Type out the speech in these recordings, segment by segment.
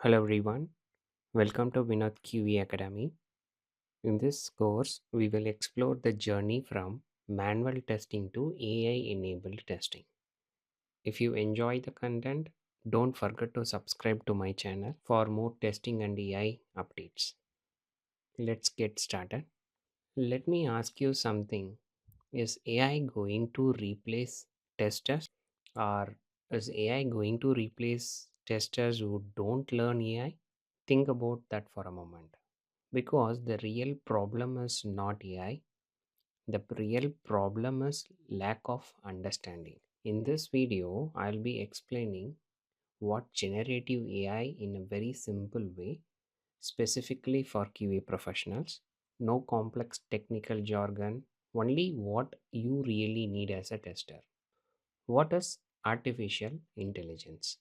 Hello everyone, welcome to Vinoth QE Academy. In this course, we will explore the journey from manual testing to AI enabled testing. If you enjoy the content, don't forget to subscribe to my channel for more testing and AI updates. Let's get started. Let me ask you something. Is AI going to replace testers, or is AI going to replace testers who don't learn AI? Think about that for a moment. Because the real problem is not AI, the real problem is lack of understanding. In this video, I'll be explaining what generative AI in a very simple way, specifically for QA professionals. No complex technical jargon, only what you really need as a tester. What is artificial intelligence?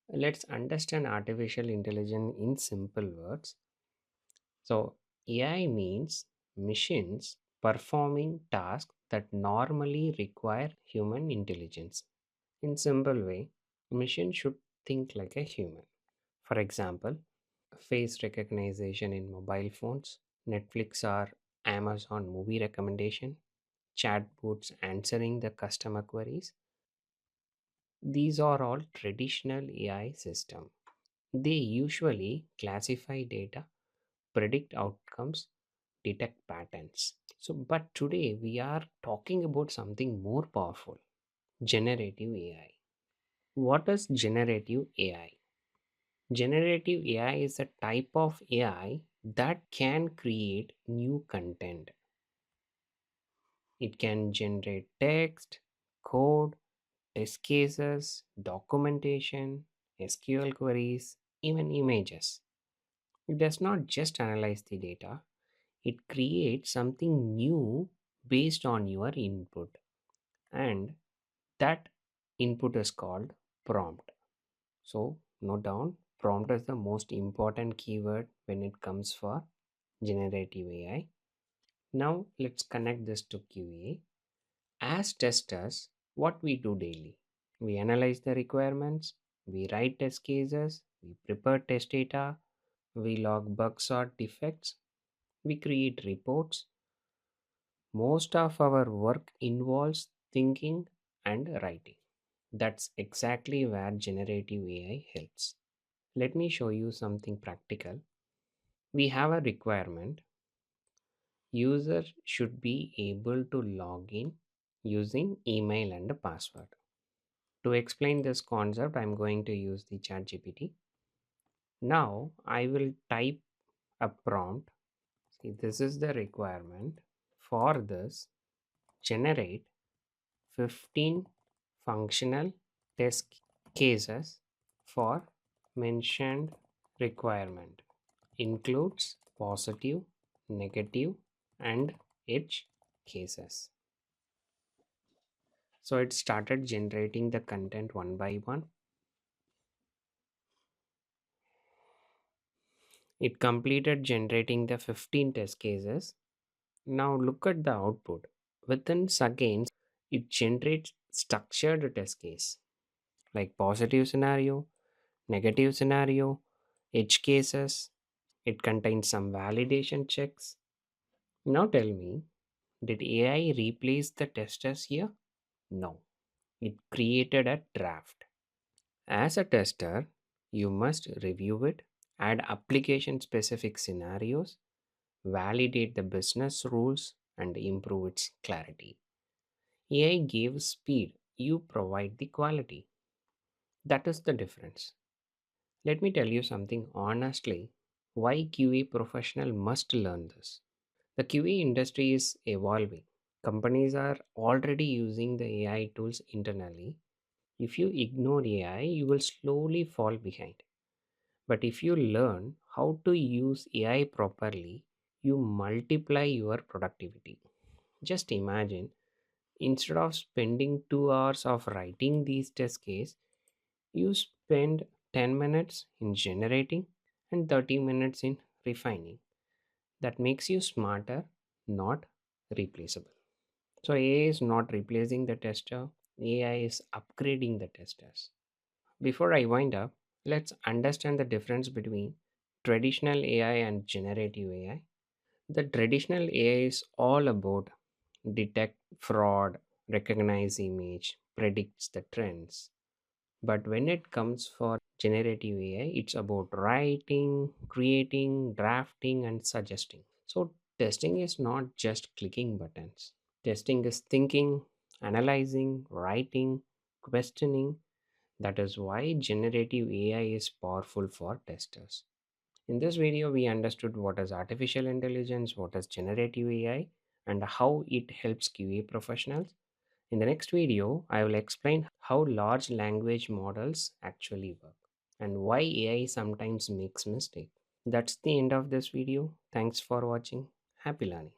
Let's understand artificial intelligence in simple words. So, AI means machines performing tasks that normally require human intelligence. In simple way, machine should think like a human. For example, face recognition in mobile phones, Netflix or Amazon movie recommendation, chatbots answering the customer queries. These are all traditional AI system. They usually classify data, predict outcomes, detect patterns. So, but today we are talking about something more powerful, generative AI. What is generative AI? Generative AI is a type of AI that can create new content. It can generate text, code, test cases, documentation, SQL queries, even images. It does not just analyze the data, it creates something new based on your input, and that input is called prompt. So note down, prompt is the most important keyword when it comes for generative AI. Now let's connect this to QA. As testers, what we do daily, we analyze the requirements, we write test cases, we prepare test data, we log bugs or defects, we create reports. Most of our work involves thinking and writing. That's exactly where generative AI helps. Let me show you something practical. We have a requirement. User should be able to log in using email and a password. To explain this concept, I'm going to use the ChatGPT. Now I will type a prompt. See, this is the requirement. For this, generate 15 functional test cases for mentioned requirement. Includes positive, negative, and edge cases. So it started generating the content one by one. It completed generating the 15 test cases. Now look at the output. Within seconds, it generates structured test case like positive scenario, negative scenario, edge cases. It contains some validation checks. Now tell me, did AI replace the testers here? No. It created a draft. As a tester, you must review it, add application specific scenarios, validate the business rules, and improve its clarity. AI gives speed, you provide the quality. That is the difference. Let me tell you something honestly, why QA professional must learn this. The QA industry is evolving. Companies are already using the AI tools internally. If you ignore AI, you will slowly fall behind. But if you learn how to use AI properly, you multiply your productivity. Just imagine, instead of spending 2 hours of writing these test case, you spend 10 minutes in generating and 30 minutes in refining. That makes you smarter, not replaceable. So AI is not replacing the tester, AI is upgrading the testers. Before I wind up, Let's understand the difference between traditional AI and generative AI. The traditional AI is all about detect fraud, recognize image, predicts the trends. But when it comes for generative AI, it's about writing, creating, drafting, and suggesting. So, testing is not just clicking buttons. Testing is thinking, analyzing, writing, questioning. That is why generative AI is powerful for testers. In this video, we understood what is artificial intelligence, what is generative AI, and how it helps QA professionals. In the next video, I will explain how large language models actually work and why AI sometimes makes mistakes. That's the end of this video. Thanks for watching. Happy learning.